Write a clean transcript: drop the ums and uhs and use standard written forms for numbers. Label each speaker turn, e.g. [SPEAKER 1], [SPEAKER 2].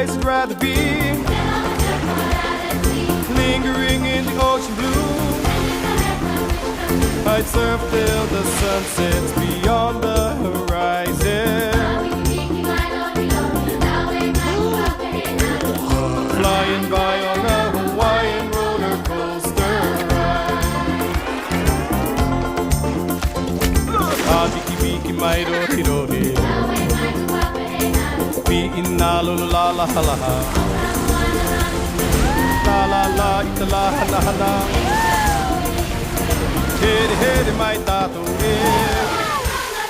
[SPEAKER 1] place I'd rather be. Lingering in the ocean blue, I'd surf till the sun sets beyond the horizon. Flying by on a Hawaiian roller coaster ride. Ah, biki biki mai rohi rohi, bi'in na lulu la la ha la ha, la la la ita la ha la ha la. Hede hede mai tato